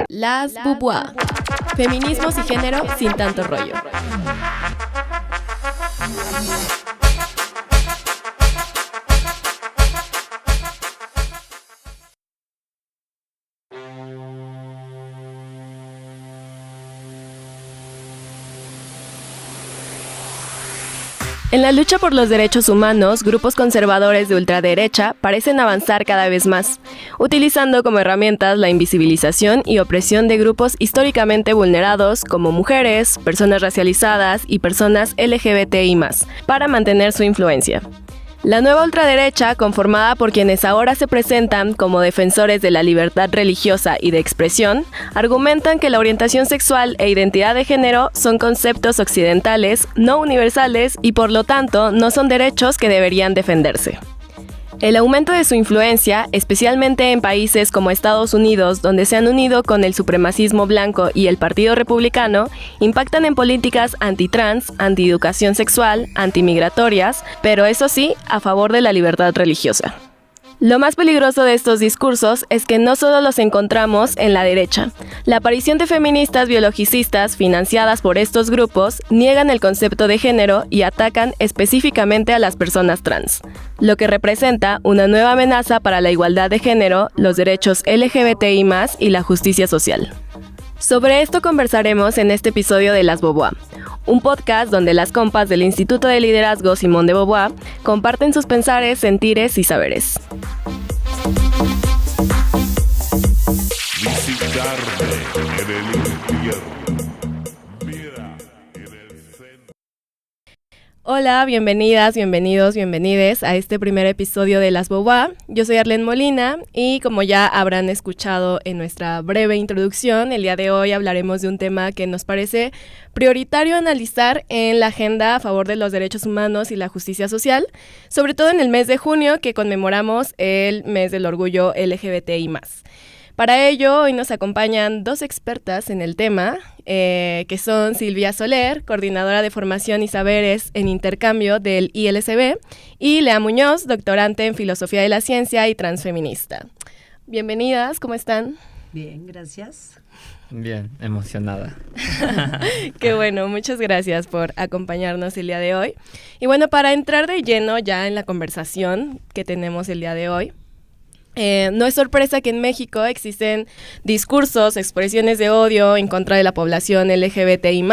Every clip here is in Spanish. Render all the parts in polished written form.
Las Bubua. Feminismos y género sin tanto rollo. En la lucha por los derechos humanos, grupos conservadores de ultraderecha parecen avanzar cada vez más, utilizando como herramientas la invisibilización y opresión de grupos históricamente vulnerados como mujeres, personas racializadas y personas LGBTI+, para mantener su influencia. La nueva ultraderecha, conformada por quienes ahora se presentan como defensores de la libertad religiosa y de expresión, argumentan que la orientación sexual e identidad de género son conceptos occidentales, no universales y por lo tanto no son derechos que deberían defenderse. El aumento de su influencia, especialmente en países como Estados Unidos, donde se han unido con el supremacismo blanco y el Partido Republicano, impactan en políticas antitrans, antieducación sexual, antimigratorias, pero eso sí, a favor de la libertad religiosa. Lo más peligroso de estos discursos es que no solo los encontramos en la derecha. La aparición de feministas biologicistas financiadas por estos grupos niegan el concepto de género y atacan específicamente a las personas trans, lo que representa una nueva amenaza para la igualdad de género, los derechos LGBTI+, y la justicia social. Sobre esto conversaremos en este episodio de Las Bubua, un podcast donde las compas del Instituto de Liderazgo Simón de Beauvoir comparten sus pensares, sentires y saberes. Hola, bienvenidas, bienvenidos, bienvenides a este primer episodio de Las Bubua. Yo soy Arlene Molina y como ya habrán escuchado en nuestra breve introducción, el día de hoy hablaremos de un tema que nos parece prioritario analizar en la agenda a favor de los derechos humanos y la justicia social, sobre todo en el mes de junio que conmemoramos el mes del orgullo LGBTI+. Para ello, hoy nos acompañan dos expertas en el tema, que son Silvia Soler, coordinadora de formación y saberes en intercambio del ILSB, y Lea Muñoz, doctorante en filosofía de la ciencia y transfeminista. Bienvenidas, ¿cómo están? Bien, gracias. Bien, emocionada. Qué bueno, muchas gracias por acompañarnos el día de hoy. Y bueno, para entrar de lleno ya en la conversación que tenemos el día de hoy, no es sorpresa que en México existen discursos, expresiones de odio en contra de la población LGBTI+,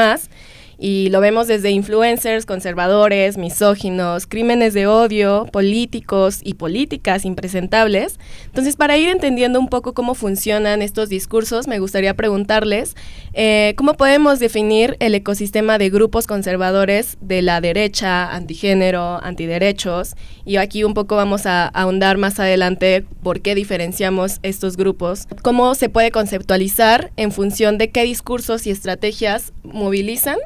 y lo vemos desde influencers, conservadores, misóginos, crímenes de odio, políticos y políticas impresentables. Entonces, para ir entendiendo un poco cómo funcionan estos discursos, me gustaría preguntarles cómo podemos definir el ecosistema de grupos conservadores de la derecha, antigénero, antiderechos, y aquí un poco vamos a ahondar más adelante por qué diferenciamos estos grupos, cómo se puede conceptualizar en función de qué discursos y estrategias movilizan.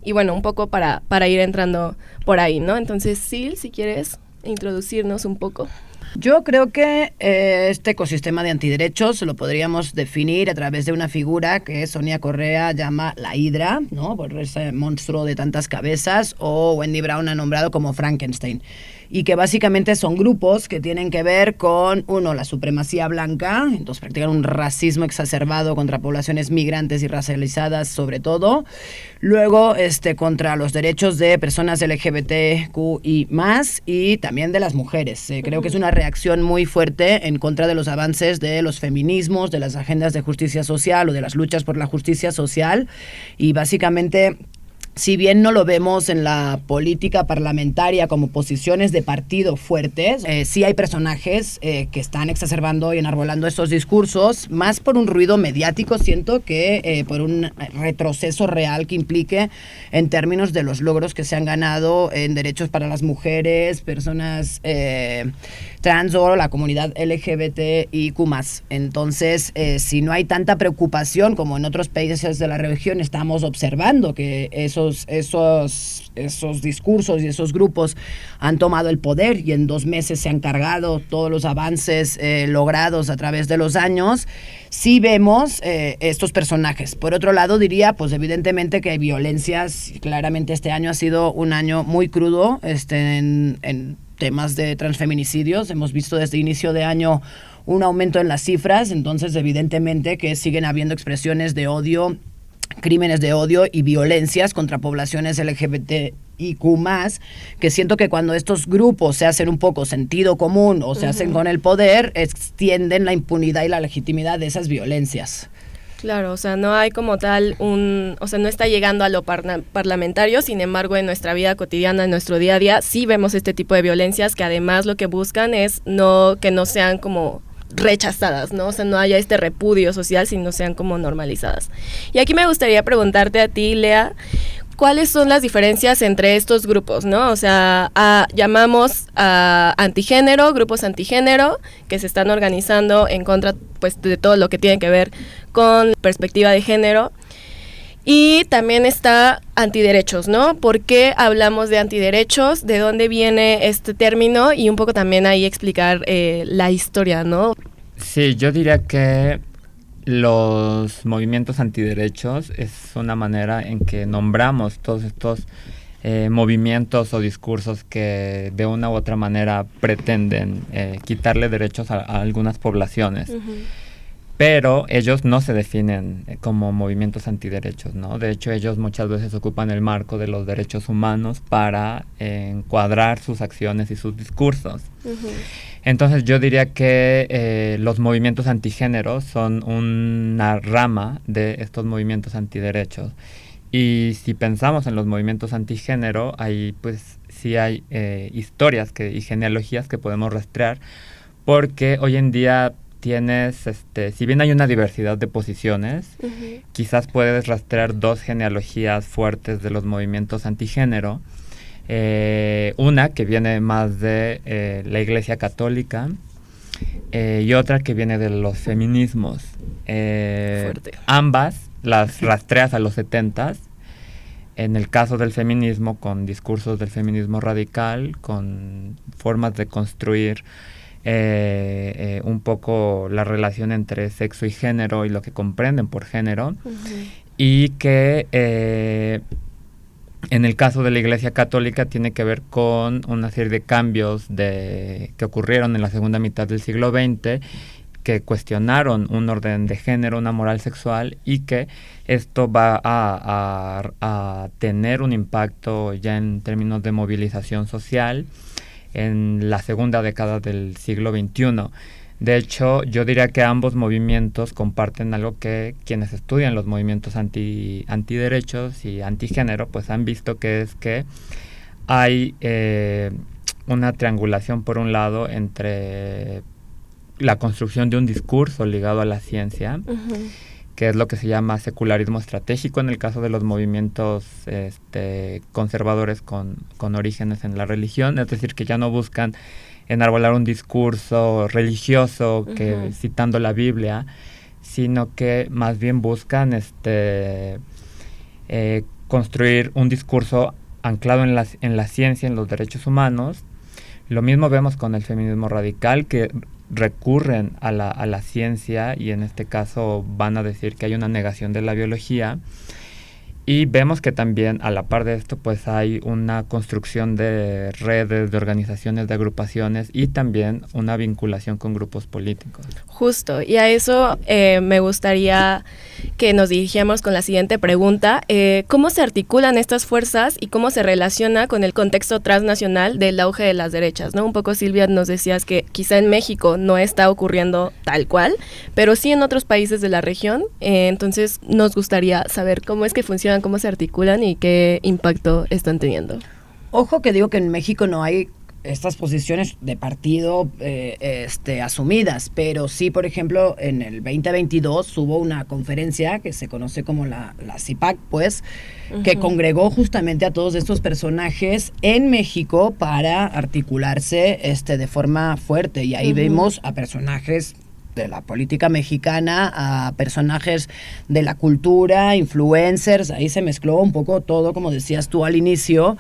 Y bueno, un poco para ir entrando por ahí, ¿no? Entonces, Sil, si quieres introducirnos un poco. Yo creo que este ecosistema de antiderechos lo podríamos definir a través de una figura que Sonia Correa llama la Hidra, ¿no? Por ese monstruo de tantas cabezas, o Wendy Brown ha nombrado como Frankenstein. Y que básicamente son grupos que tienen que ver con, uno, la supremacía blanca, entonces practican un racismo exacerbado contra poblaciones migrantes y racializadas sobre todo, luego contra los derechos de personas LGBTQI+, y también de las mujeres. Creo que es una reacción muy fuerte en contra de los avances de los feminismos, de las agendas de justicia social o de las luchas por la justicia social, y básicamente, si bien no lo vemos en la política parlamentaria como posiciones de partido fuertes, sí hay personajes que están exacerbando y enarbolando estos discursos, más por un ruido mediático, siento, que por un retroceso real que implique en términos de los logros que se han ganado en derechos para las mujeres, personas trans o la comunidad LGBTIQ+. Entonces, si no hay tanta preocupación como en otros países de la región, estamos observando que esos discursos y esos grupos han tomado el poder y en 2 meses se han cargado todos los avances logrados a través de los años. Sí vemos estos personajes. Por otro lado, diría, pues evidentemente que hay violencias. Claramente este año ha sido un año muy crudo en temas de transfeminicidios. Hemos visto desde inicio de año un aumento en las cifras, entonces evidentemente que siguen habiendo expresiones de odio, crímenes de odio y violencias contra poblaciones LGBTIQ+, que siento que cuando estos grupos se hacen un poco sentido común o se hacen con el poder, extienden la impunidad y la legitimidad de esas violencias. Claro, o sea, no hay como tal o sea, no está llegando a lo parlamentario, sin embargo, en nuestra vida cotidiana, en nuestro día a día, sí vemos este tipo de violencias que además lo que buscan es que no sean como rechazadas, ¿no? O sea, no haya este repudio social, sino sean como normalizadas. Y aquí me gustaría preguntarte a ti, Lea, ¿cuáles son las diferencias entre estos grupos, no? O sea, llamamos a antigénero, grupos antigénero, que se están organizando en contra, pues, de todo lo que tiene que ver con perspectiva de género. Y también está antiderechos, ¿no? ¿Por qué hablamos de antiderechos? ¿De dónde viene este término? Y un poco también ahí explicar la historia, ¿no? Sí, yo diría que los movimientos antiderechos es una manera en que nombramos todos estos movimientos o discursos que de una u otra manera pretenden quitarle derechos a algunas poblaciones. Pero ellos no se definen como movimientos antiderechos, ¿no? De hecho, ellos muchas veces ocupan el marco de los derechos humanos para encuadrar sus acciones y sus discursos. Entonces, yo diría que los movimientos antigénero son una rama de estos movimientos antiderechos. Y si pensamos en los movimientos antigénero, ahí pues sí hay historias y genealogías que podemos rastrear, porque hoy en día tienes, si bien hay una diversidad de posiciones, quizás puedes rastrear dos genealogías fuertes de los movimientos antigénero. Una que viene más de la Iglesia Católica y otra que viene de los feminismos. Ambas las rastreas a los 70s. En el caso del feminismo, con discursos del feminismo radical, con formas de construir un poco la relación entre sexo y género y lo que comprenden por género, y que en el caso de la Iglesia Católica tiene que ver con una serie de cambios que ocurrieron en la segunda mitad del siglo XX, que cuestionaron un orden de género, una moral sexual, y que esto va a tener un impacto ya en términos de movilización social en la segunda década del siglo XXI. De hecho, yo diría que ambos movimientos comparten algo que quienes estudian los movimientos antiderechos y antigénero pues han visto, que es que hay una triangulación por un lado entre la construcción de un discurso ligado a la ciencia, que es lo que se llama secularismo estratégico en el caso de los movimientos conservadores con orígenes en la religión, es decir, que ya no buscan enarbolar un discurso religioso citando la Biblia, sino que más bien buscan construir un discurso anclado en la ciencia, en los derechos humanos. Lo mismo vemos con el feminismo radical, que recurren a la ciencia y en este caso van a decir que hay una negación de la biología. Y vemos que también a la par de esto pues hay una construcción de redes, de organizaciones, de agrupaciones y también una vinculación con grupos políticos. Justo, y a eso me gustaría que nos dirigiéramos con la siguiente pregunta. ¿Cómo se articulan estas fuerzas y cómo se relaciona con el contexto transnacional del auge de las derechas, ¿no? Un poco, Silvia, nos decías que quizá en México no está ocurriendo tal cual, pero sí en otros países de la región. Entonces nos gustaría saber cómo es que funcionan, cómo se articulan y qué impacto están teniendo. Ojo que digo que en México no hay estas posiciones de partido asumidas, pero sí, por ejemplo, en el 2022 hubo una conferencia que se conoce como la CIPAC, pues, que congregó justamente a todos estos personajes en México para articularse de forma fuerte, y ahí vemos a personajes de la política mexicana, a personajes de la cultura, influencers, ahí se mezcló un poco todo, como decías tú al inicio,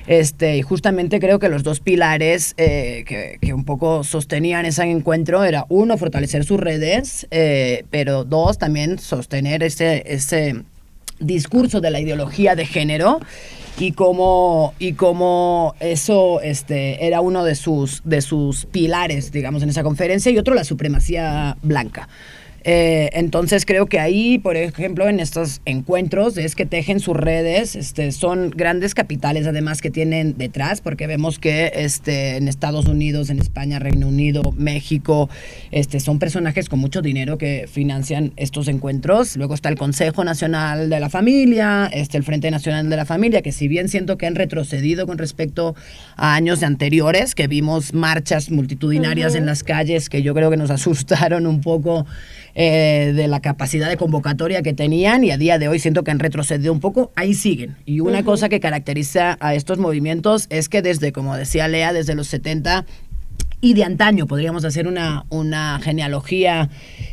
y justamente creo que los dos pilares que un poco sostenían ese encuentro era, uno, fortalecer sus redes, pero dos, también sostener ese discurso de la ideología de género. y cómo eso era uno de sus pilares, digamos, en esa conferencia, y otro la supremacía blanca. Entonces creo que ahí, por ejemplo, en estos encuentros es que tejen sus redes, son grandes capitales además que tienen detrás, porque vemos que en Estados Unidos, en España, Reino Unido, México, son personajes con mucho dinero que financian estos encuentros. Luego está el Consejo Nacional de la Familia, el Frente Nacional de la Familia, que si bien siento que han retrocedido con respecto a años anteriores, que vimos marchas multitudinarias en las calles que yo creo que nos asustaron un poco, de la capacidad de convocatoria que tenían, y a día de hoy siento que han retrocedido un poco, ahí siguen. Y una cosa que caracteriza a estos movimientos es que desde, como decía Lea, desde los 70 y de antaño, podríamos hacer una genealogía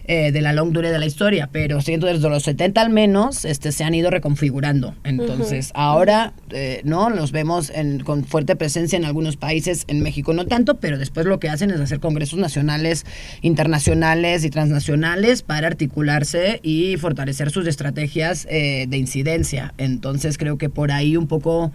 de la long durée de la historia, pero siento desde los 70 al menos se han ido reconfigurando. Entonces, ahora no los vemos con fuerte presencia en algunos países, en México no tanto, pero después lo que hacen es hacer congresos nacionales, internacionales y transnacionales para articularse y fortalecer sus estrategias de incidencia. Entonces, creo que por ahí un poco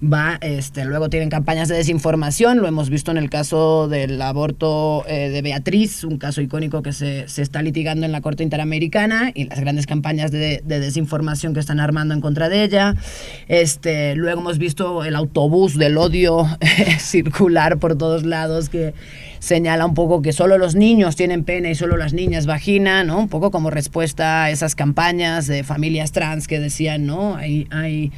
va, luego tienen campañas de desinformación, lo hemos visto en el caso del aborto de Beatriz, un caso icónico que se está litigando en la Corte Interamericana, y las grandes campañas de desinformación que están armando en contra de ella. Luego hemos visto el autobús del odio circular por todos lados, que señala un poco que solo los niños tienen pene y solo las niñas vagina, ¿no? Un poco como respuesta a esas campañas de familias trans que decían, ¿no? Hay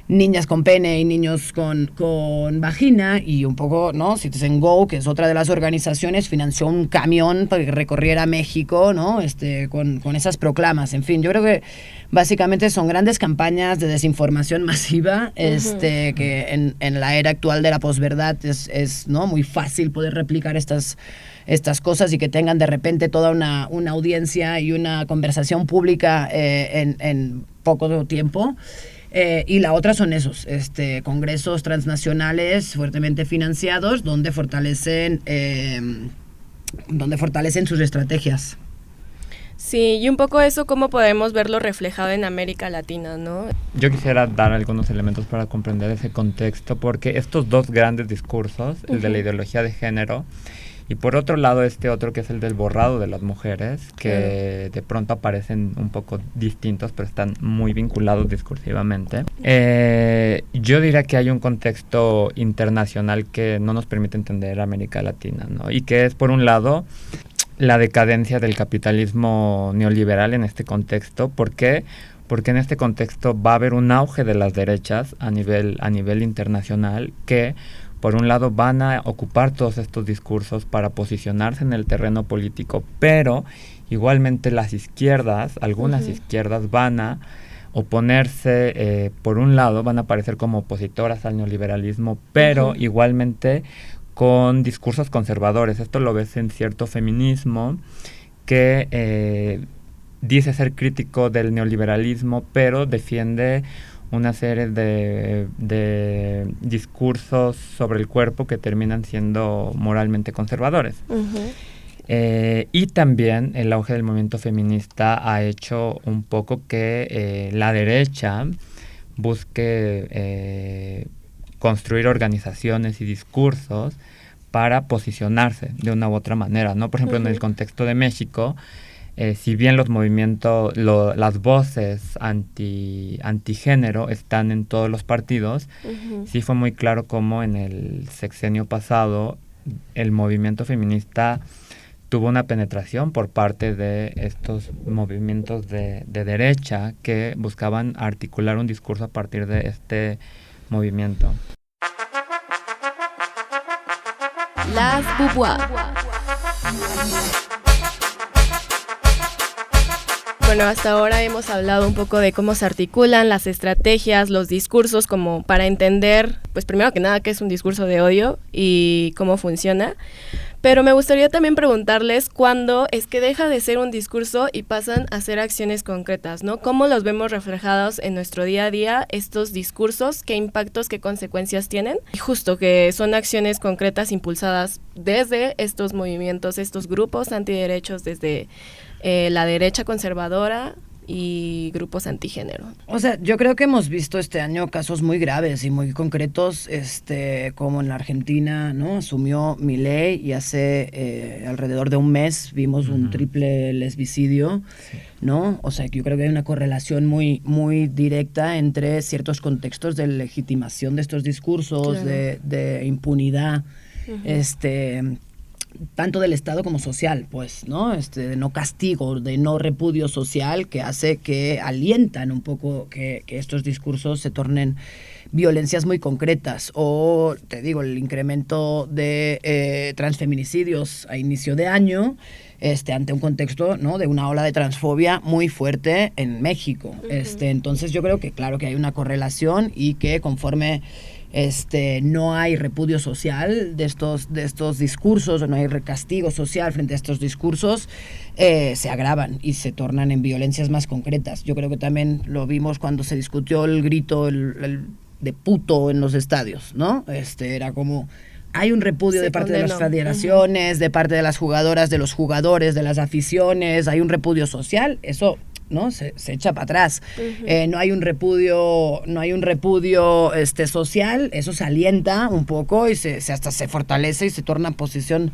niñas con pene y niños con vagina, y un poco, ¿no? Citizen Go, que es otra de las organizaciones, financió un camión para que recorriera México, ¿no? Con esas proclamas. En fin, yo creo que básicamente son grandes campañas de desinformación masiva, que en la era actual de la posverdad es ¿no? muy fácil poder replicar estas cosas y que tengan de repente toda una audiencia y una conversación pública en poco tiempo. Y la otra son esos congresos transnacionales fuertemente financiados donde fortalecen sus estrategias. Sí, y un poco eso, cómo podemos verlo reflejado en América Latina, ¿no? Yo quisiera dar algunos elementos para comprender ese contexto, porque estos dos grandes discursos, el de la ideología de género, y por otro lado otro que es el del borrado de las mujeres, que de pronto aparecen un poco distintos, pero están muy vinculados discursivamente. Yo diría que hay un contexto internacional que no nos permite entender América Latina, ¿no? Y que es, por un lado, la decadencia del capitalismo neoliberal en este contexto. ¿Por qué? Porque en este contexto va a haber un auge de las derechas a nivel internacional que, por un lado, van a ocupar todos estos discursos para posicionarse en el terreno político, pero igualmente las izquierdas, algunas izquierdas van a oponerse, por un lado, van a aparecer como opositoras al neoliberalismo, pero igualmente con discursos conservadores. Esto lo ves en cierto feminismo que dice ser crítico del neoliberalismo, pero defiende una serie de discursos sobre el cuerpo que terminan siendo moralmente conservadores. Y también el auge del movimiento feminista ha hecho un poco que la derecha busque construir organizaciones y discursos para posicionarse de una u otra manera, ¿no? Por ejemplo, en el contexto de México, si bien los movimientos, las voces antigénero están en todos los partidos, sí fue muy claro cómo en el sexenio pasado el movimiento feminista tuvo una penetración por parte de estos movimientos de derecha que buscaban articular un discurso a partir de este movimiento. Las Beauvoir. Bueno, hasta ahora hemos hablado un poco de cómo se articulan las estrategias, los discursos, como para entender, pues primero que nada, qué es un discurso de odio y cómo funciona. Pero me gustaría también preguntarles cuándo es que deja de ser un discurso y pasan a ser acciones concretas, ¿no? ¿Cómo los vemos reflejados en nuestro día a día estos discursos? ¿Qué impactos, qué consecuencias tienen? Y justo que son acciones concretas impulsadas desde estos movimientos, estos grupos antiderechos, desde la derecha conservadora y grupos antigénero. O sea, yo creo que hemos visto este año casos muy graves y muy concretos, como en la Argentina, ¿no? Asumió Milei y hace alrededor de un mes vimos un triple lesbicidio, ¿no? O sea, que yo creo que hay una correlación muy, muy directa entre ciertos contextos de legitimación de estos discursos, Claro. de impunidad, tanto del Estado como social, pues, ¿no? De no castigo, de no repudio social, que hace que alientan un poco que estos discursos se tornen violencias muy concretas. O, te digo, el incremento de transfeminicidios a inicio de año, ante un contexto, ¿no?, de una ola de transfobia muy fuerte en México. Entonces yo creo que claro que hay una correlación y que conforme no hay repudio social de estos discursos, o no hay castigo social frente a estos discursos, se agravan y se tornan en violencias más concretas. Yo creo que también lo vimos cuando se discutió el grito el de puto en los estadios, ¿no? Era como... Hay un repudio de parte de las federaciones, de parte de las jugadoras, de los jugadores, de las aficiones, hay un repudio social, eso, ¿no? Se echa para atrás. No hay un repudio social, eso se alienta un poco y hasta se fortalece y se torna en posición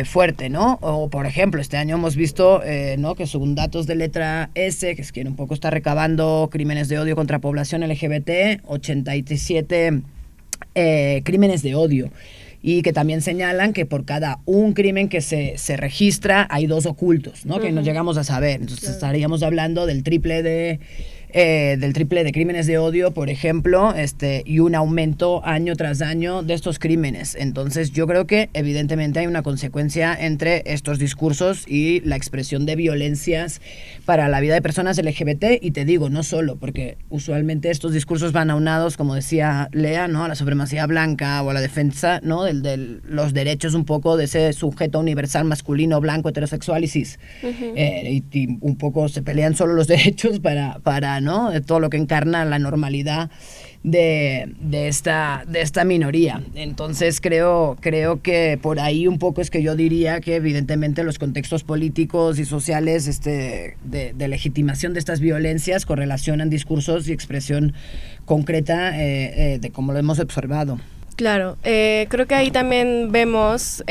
fuerte, ¿no? O, por ejemplo, este año hemos visto, ¿no?, que según datos de Letra S, que es quien un poco está recabando crímenes de odio contra población LGBT, 87 crímenes de odio, y que también señalan que por cada un crimen que se registra hay 2 ocultos, ¿no? Que no llegamos a saber. Entonces estaríamos hablando del triple de crímenes de odio, por ejemplo, y un aumento año tras año de estos crímenes. Entonces yo creo que evidentemente hay una consecuencia entre estos discursos y la expresión de violencias para la vida de personas LGBT, y te digo, no solo, porque usualmente estos discursos van aunados, como decía Lea, ¿no?, a la supremacía blanca o a la defensa, ¿no?, de los derechos un poco de ese sujeto universal masculino, blanco, heterosexual y cis. Y un poco se pelean solo los derechos para ¿no?, de todo lo que encarna la normalidad de esta minoría. Entonces creo que por ahí un poco es que yo diría que evidentemente los contextos políticos y sociales de legitimación de estas violencias correlacionan discursos y expresión concreta de cómo lo hemos observado. Claro, creo que ahí también vemos,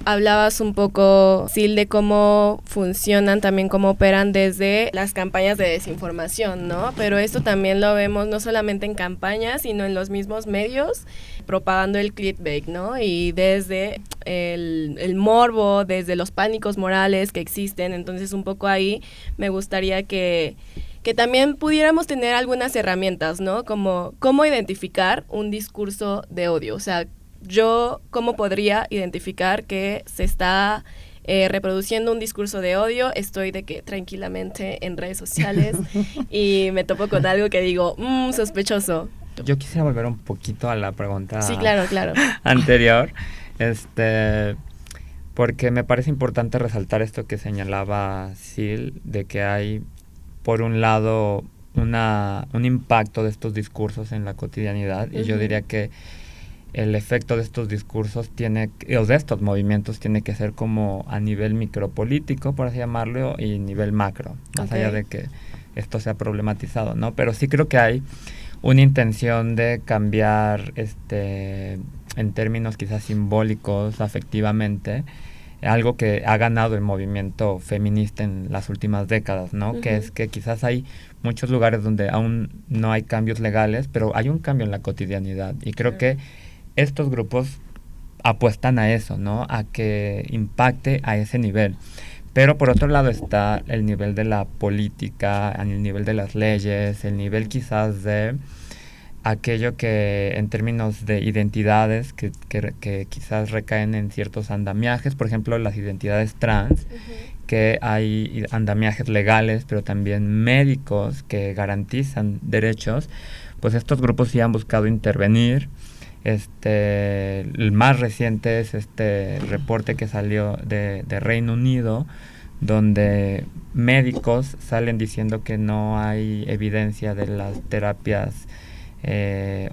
hablabas un poco, Sil, de cómo funcionan, también cómo operan desde las campañas de desinformación, ¿no? Pero esto también lo vemos no solamente en campañas, sino en los mismos medios, propagando el clickbait, ¿no? Y desde el morbo, desde los pánicos morales que existen. Entonces un poco ahí me gustaría que también pudiéramos tener algunas herramientas, ¿no? Como cómo identificar un discurso de odio. O sea, yo cómo podría identificar que se está reproduciendo un discurso de odio. Estoy de que tranquilamente en redes sociales y me topo con algo que digo, sospechoso. Yo quisiera volver un poquito a la pregunta sí, claro. anterior, porque me parece importante resaltar esto que señalaba Sil, de que hay, por un lado, un impacto de estos discursos en la cotidianidad, y yo diría que el efecto de estos discursos o de estos movimientos tiene que ser como a nivel micropolítico, por así llamarlo, y nivel macro, más allá de que esto sea problematizado, ¿no? Pero sí creo que hay una intención de cambiar, en términos quizás simbólicos, afectivamente, algo que ha ganado el movimiento feminista en las últimas décadas, ¿no? Que es que quizás hay muchos lugares donde aún no hay cambios legales, pero hay un cambio en la cotidianidad. Y creo que estos grupos apuestan a eso, ¿no? A que impacte a ese nivel. Pero por otro lado está el nivel de la política, el nivel de las leyes, el nivel quizás de aquello que en términos de identidades que quizás recaen en ciertos andamiajes, por ejemplo las identidades trans, que hay andamiajes legales pero también médicos que garantizan derechos, pues estos grupos sí han buscado intervenir. El más reciente es este reporte que salió de Reino Unido, donde médicos salen diciendo que no hay evidencia de las terapias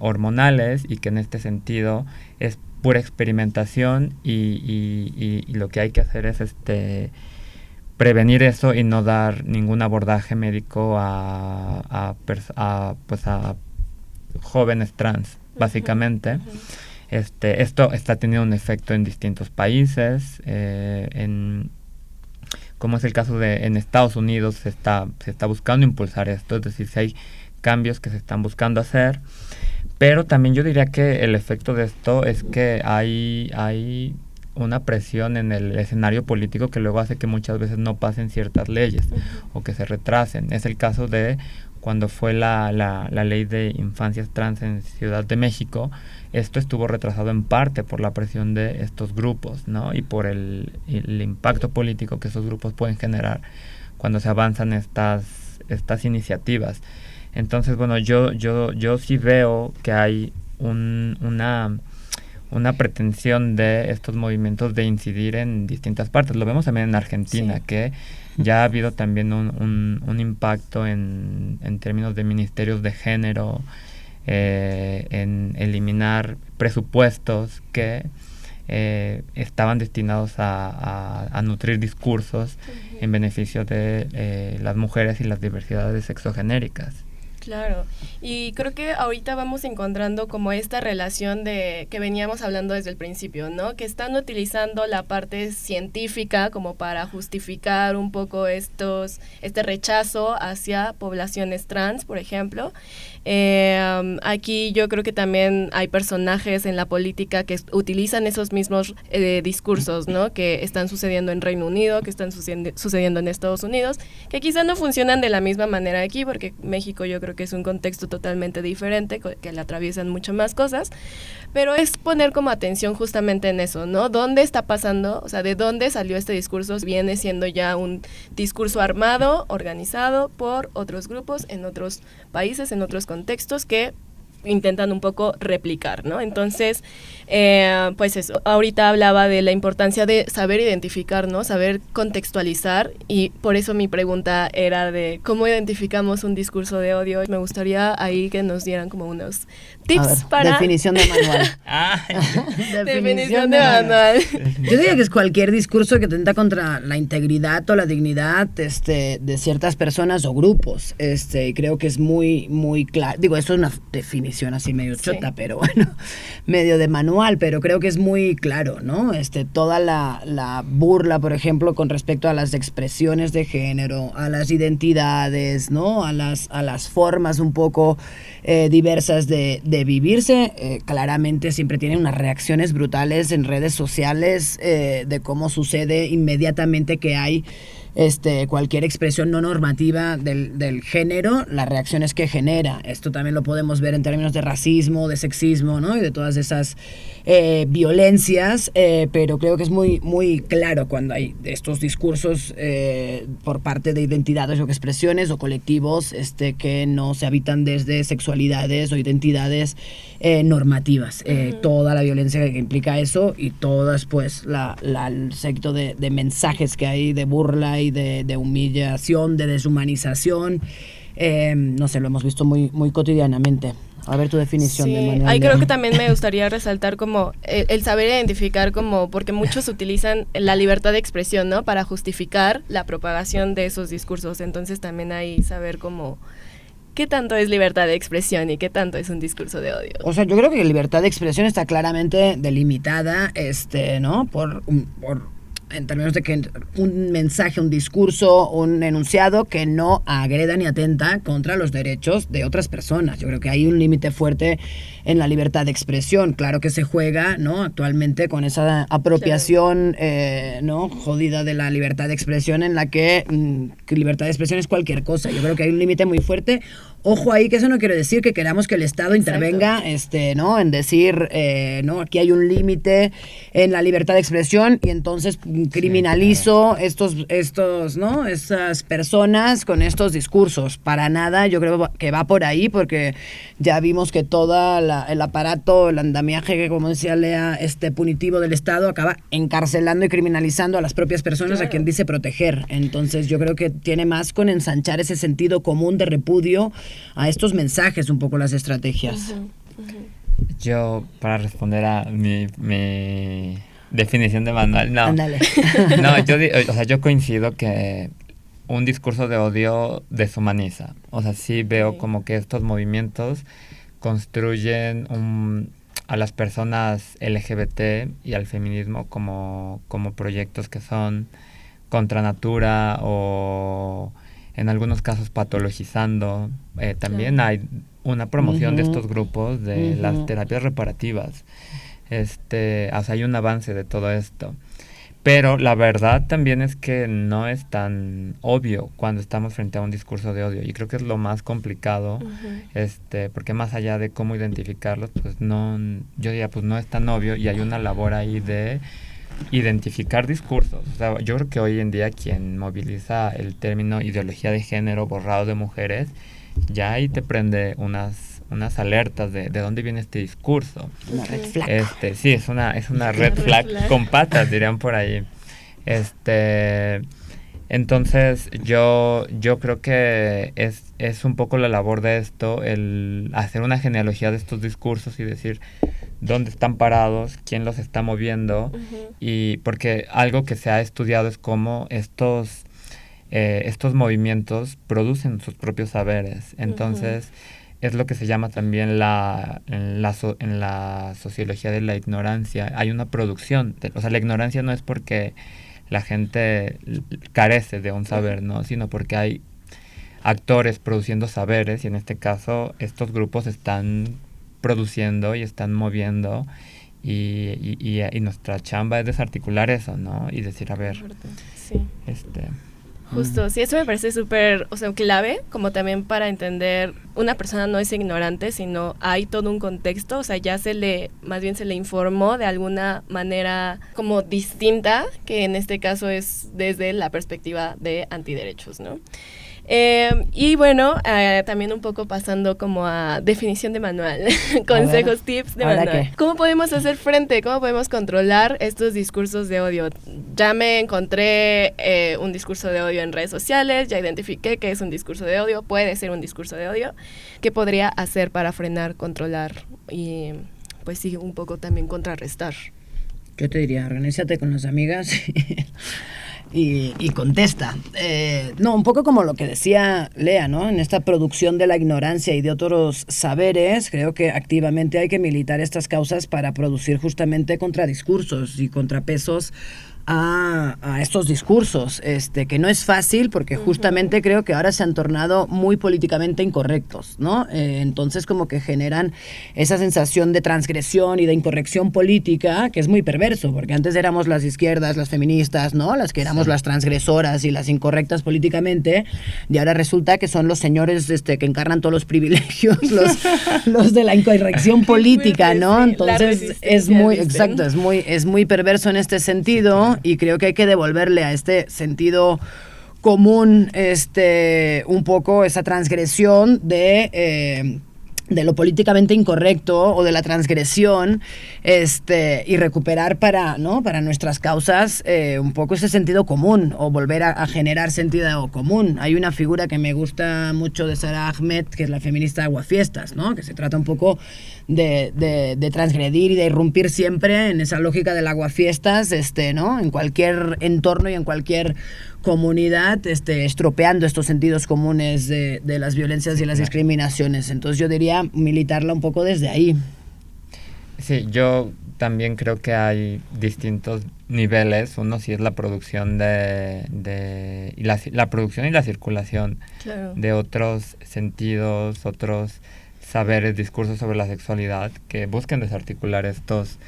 hormonales y que en este sentido es pura experimentación y lo que hay que hacer es prevenir eso y no dar ningún abordaje médico pues a jóvenes trans, básicamente. Esto está teniendo un efecto en distintos países, como es el caso en Estados Unidos, se está buscando impulsar esto, es decir, si hay cambios que se están buscando hacer, pero también yo diría que el efecto de esto es que hay una presión en el escenario político que luego hace que muchas veces no pasen ciertas leyes o que se retrasen. Es el caso de cuando fue la ley de infancias trans en Ciudad de México. Esto estuvo retrasado en parte por la presión de estos grupos, ¿no? Y por el impacto político que esos grupos pueden generar cuando se avanzan estas iniciativas. Entonces, bueno, yo sí veo que hay una pretensión de estos movimientos de incidir en distintas partes. Lo vemos también en Argentina, sí, que ya ha habido también un impacto en términos de ministerios de género, en eliminar presupuestos que estaban destinados a nutrir discursos en beneficio de las mujeres y las diversidades sexogenéricas. Claro, y creo que ahorita vamos encontrando como esta relación de que veníamos hablando desde el principio, ¿no? Que están utilizando la parte científica como para justificar un poco este rechazo hacia poblaciones trans, por ejemplo. Aquí yo creo que también hay personajes en la política que utilizan esos mismos discursos, ¿no? Que están sucediendo en Reino Unido, que están sucediendo en Estados Unidos, que quizá no funcionan de la misma manera aquí, porque México yo creo que es un contexto totalmente diferente, que le atraviesan mucho más cosas, pero es poner como atención justamente en eso, ¿no? ¿Dónde está pasando? O sea, ¿de dónde salió este discurso? Viene siendo ya un discurso armado, organizado por otros grupos en otros países, en otros contextos que intentan un poco replicar, ¿no? Entonces, pues eso, ahorita hablaba de la importancia de saber identificar, ¿no? Saber contextualizar, y por eso mi pregunta era de cómo identificamos un discurso de odio. Me gustaría ahí que nos dieran como unos tips para... Definición de manual. Definición de manual. Yo diría que es cualquier discurso que atenta contra la integridad o la dignidad de ciertas personas o grupos. Creo que es muy, muy claro. Digo, esto es una definición así medio chota, sí, pero bueno, medio de manual, pero creo que es muy claro, ¿no? Toda la burla, por ejemplo, con respecto a las expresiones de género, a las identidades, ¿no? A las formas un poco diversas de vivirse, claramente siempre tienen unas reacciones brutales en redes sociales de cómo sucede inmediatamente que hay cualquier expresión no normativa del género, las reacciones que genera. Esto también lo podemos ver en términos de racismo, de sexismo, ¿no? Y de todas esas violencias, pero creo que es muy, muy claro cuando hay estos discursos por parte de identidades o expresiones o colectivos que no se habitan desde sexualidades o identidades normativas. Toda la violencia que implica eso y todas, pues, el secto de mensajes que hay de burla y de humillación, de deshumanización, no sé, lo hemos visto muy, muy cotidianamente. A ver tu definición, sí, de Manuel. Ahí creo que también me gustaría resaltar como el saber identificar, como porque muchos utilizan la libertad de expresión, ¿no? Para justificar la propagación de esos discursos. Entonces también hay saber como qué tanto es libertad de expresión y qué tanto es un discurso de odio. O sea, yo creo que la libertad de expresión está claramente delimitada, ¿no? En términos de que un mensaje, un discurso, un enunciado que no agreda ni atenta contra los derechos de otras personas. Yo creo que hay un límite fuerte en la libertad de expresión. Claro que se juega, ¿no? Actualmente con esa apropiación, ¿no? Jodida de la libertad de expresión, en la que libertad de expresión es cualquier cosa. Yo creo que hay un límite muy fuerte. Ojo ahí, que eso no quiere decir que queramos que el Estado intervenga, ¿no? En decir, ¿no? Aquí hay un límite en la libertad de expresión y entonces criminalizo estos, ¿no? Esas personas con estos discursos. Para nada, yo creo que va por ahí, porque ya vimos que todo el aparato, el andamiaje, que como decía Lea, punitivo del Estado, acaba encarcelando y criminalizando a las propias personas, claro, a quien dice proteger. Entonces yo creo que tiene más con ensanchar ese sentido común de repudio a estos mensajes, un poco las estrategias. Yo, para responder a mi definición de manual, no. Ándale. No, yo coincido que un discurso de odio deshumaniza. O sea, sí veo como que estos movimientos construyen a las personas LGBT y al feminismo como proyectos que son contra natura o en algunos casos patologizando. También hay una promoción de estos grupos de las terapias reparativas. O sea, hay un avance de todo esto. Pero la verdad también es que no es tan obvio cuando estamos frente a un discurso de odio. Y creo que es lo más complicado, porque más allá de cómo identificarlos, pues no, yo diría, pues no es tan obvio y hay una labor ahí de identificar discursos. O sea, yo creo que hoy en día quien moviliza el término ideología de género borrado de mujeres, ya ahí te prende unas alertas de dónde viene este discurso. Una red flag. Sí, es una red flag con patas, dirían por ahí. Entonces, yo creo que es un poco la labor de esto, el hacer una genealogía de estos discursos y decir dónde están parados, quién los está moviendo, y porque algo que se ha estudiado es cómo estos movimientos producen sus propios saberes. Entonces, es lo que se llama también en la sociología de la ignorancia. Hay una producción. O sea, la ignorancia no es porque la gente carece de un saber, ¿no? Sino porque hay actores produciendo saberes y en este caso estos grupos están produciendo y están moviendo y nuestra chamba es desarticular eso, ¿no? Y decir, a ver, sí. Justo, sí, eso me parece súper, o sea, clave, como también para entender, una persona no es ignorante, sino hay todo un contexto, o sea, más bien se le informó de alguna manera como distinta, que en este caso es desde la perspectiva de antiderechos, ¿no? Y bueno, también un poco pasando como a definición de manual, consejos, tips de manual. ¿Cómo podemos hacer frente? ¿Cómo podemos controlar estos discursos de odio? Ya me encontré un discurso de odio en redes sociales, ya identifiqué que es un discurso de odio, puede ser un discurso de odio. ¿Qué podría hacer para frenar, controlar y pues sí, un poco también contrarrestar? Yo te diría, organízate con las amigas y contesta. No, un poco como lo que decía Lea, ¿no? En esta producción de la ignorancia y de otros saberes, creo que activamente hay que militar estas causas para producir justamente contradiscursos y contrapesos a estos discursos, que no es fácil porque justamente creo que ahora se han tornado muy políticamente incorrectos, ¿no? Entonces como que generan esa sensación de transgresión y de incorrección política que es muy perverso, porque antes éramos las izquierdas, las feministas, ¿no? Las que éramos las transgresoras y las incorrectas políticamente, y ahora resulta que son los señores que encarnan todos los privilegios, los de la incorrección política, ¿no? Entonces es muy, exacto, es muy perverso en este sentido. Y creo que hay que devolverle a este sentido común un poco esa transgresión de lo políticamente incorrecto o de la transgresión y recuperar para nuestras causas un poco ese sentido común o volver a generar sentido común. Hay una figura que me gusta mucho de Sara Ahmed, que es la feminista aguafiestas, ¿no? Que se trata un poco de transgredir y de irrumpir siempre en esa lógica del aguafiestas, ¿no? En cualquier entorno y en cualquier comunidad, estropeando estos sentidos comunes de las violencias y las discriminaciones. Entonces yo diría militarla un poco desde ahí. Sí, yo también creo que hay distintos niveles. Uno sí es la producción la producción y la circulación de otros sentidos, otros saberes, discursos sobre la sexualidad que busquen desarticular estos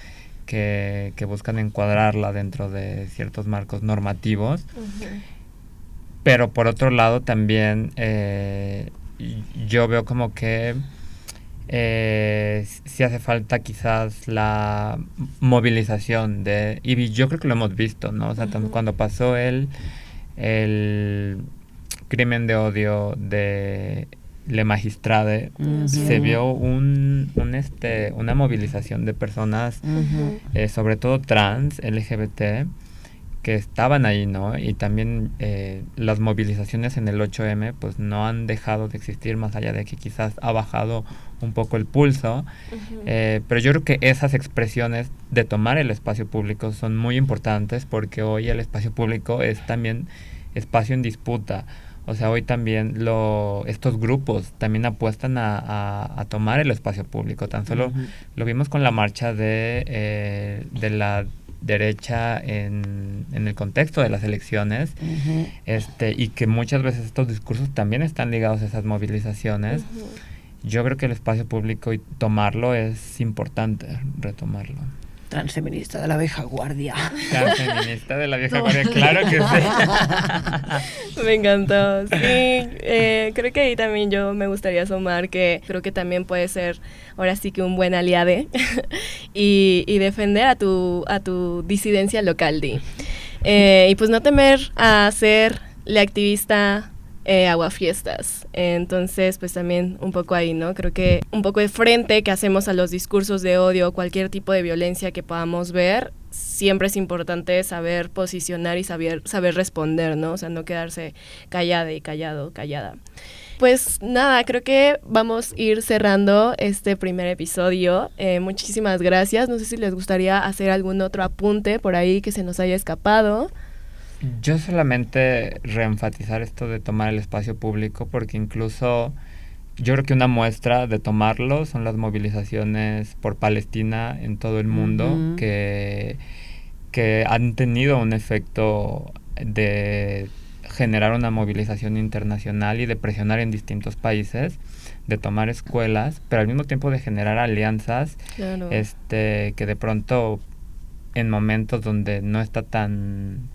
que buscan encuadrarla dentro de ciertos marcos normativos. Pero por otro lado también yo veo como que sí hace falta quizás la movilización y yo creo que lo hemos visto, ¿no? O sea, cuando pasó el crimen de odio de Le Magistrade, se vio una movilización de personas, sobre todo trans, LGBT, que estaban ahí, ¿no? Y también las movilizaciones en el 8M pues no han dejado de existir, más allá de que quizás ha bajado un poco el pulso, pero yo creo que esas expresiones de tomar el espacio público son muy importantes, porque hoy el espacio público es también espacio en disputa. O sea, hoy también estos grupos también apuestan a tomar el espacio público. Tan solo lo vimos con la marcha de la derecha en el contexto de las elecciones, y que muchas veces estos discursos también están ligados a esas movilizaciones. Yo creo que el espacio público y tomarlo es importante, retomarlo. Transfeminista de la vieja guardia. Transfeminista de la vieja guardia, claro que sí. Me encantó. Sí, creo que ahí también yo me gustaría sumar que creo que también puede ser ahora sí que un buen aliade y defender a tu disidencia local, Di. Y pues no temer a serle activista aguafiestas. Entonces, pues también un poco ahí, ¿no? Creo que un poco de frente que hacemos a los discursos de odio, cualquier tipo de violencia que podamos ver, siempre es importante saber posicionar y saber responder, ¿no? O sea, no quedarse callada. Pues nada, creo que vamos a ir cerrando este primer episodio. Muchísimas gracias. No sé si les gustaría hacer algún otro apunte por ahí que se nos haya escapado. Yo solamente reenfatizar esto de tomar el espacio público, porque incluso yo creo que una muestra de tomarlo son las movilizaciones por Palestina en todo el mundo, que han tenido un efecto de generar una movilización internacional y de presionar en distintos países, de tomar escuelas, pero al mismo tiempo de generar alianzas, claro, que de pronto en momentos donde no está tan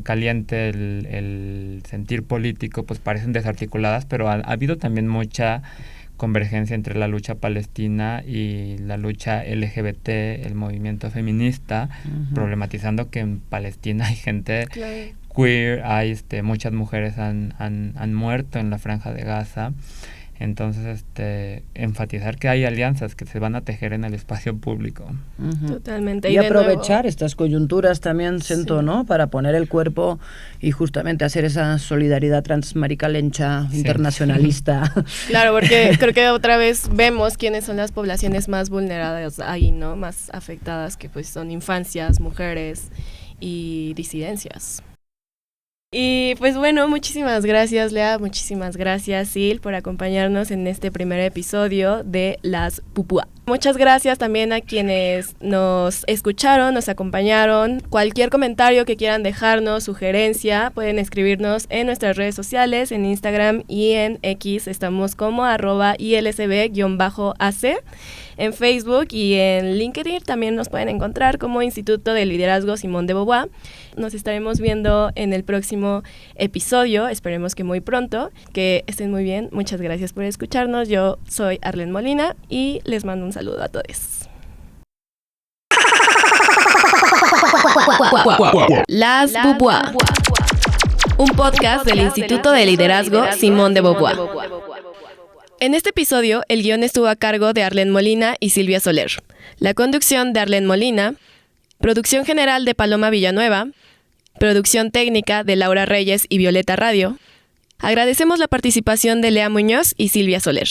caliente el sentir político, pues parecen desarticuladas, pero ha habido también mucha convergencia entre la lucha palestina y la lucha LGBT, el movimiento feminista, problematizando que en Palestina hay gente queer, hay muchas mujeres han muerto en la Franja de Gaza. Entonces, enfatizar que hay alianzas que se van a tejer en el espacio público. Totalmente. Y aprovechar estas coyunturas también, siento, ¿no? Para poner el cuerpo y justamente hacer esa solidaridad transmaricalencha, internacionalista. Claro, porque creo que otra vez vemos quiénes son las poblaciones más vulneradas ahí, ¿no? Más afectadas, que pues son infancias, mujeres y disidencias. Y pues bueno, muchísimas gracias, Lea, muchísimas gracias, Sil, por acompañarnos en este primer episodio de Las Pupua. Muchas gracias también a quienes nos escucharon, nos acompañaron. Cualquier comentario que quieran dejarnos, sugerencia, pueden escribirnos en nuestras redes sociales, en Instagram y en X. Estamos como @ilsb_ac. En Facebook y en LinkedIn también nos pueden encontrar como Instituto de Liderazgo Simón de Beauvoir. Nos estaremos viendo en el próximo episodio, esperemos que muy pronto. Que estén muy bien, muchas gracias por escucharnos. Yo soy Arlene Molina y les mando un saludo a todos. Las Beauvoir, un podcast del Instituto de Liderazgo Simón de Beauvoir. En este episodio, el guión estuvo a cargo de Arlene Molina y Silvia Soler. La conducción de Arlene Molina, producción general de Paloma Villanueva, producción técnica de Laura Reyes y Violeta Radio. Agradecemos la participación de Lea Muñoz y Silvia Soler.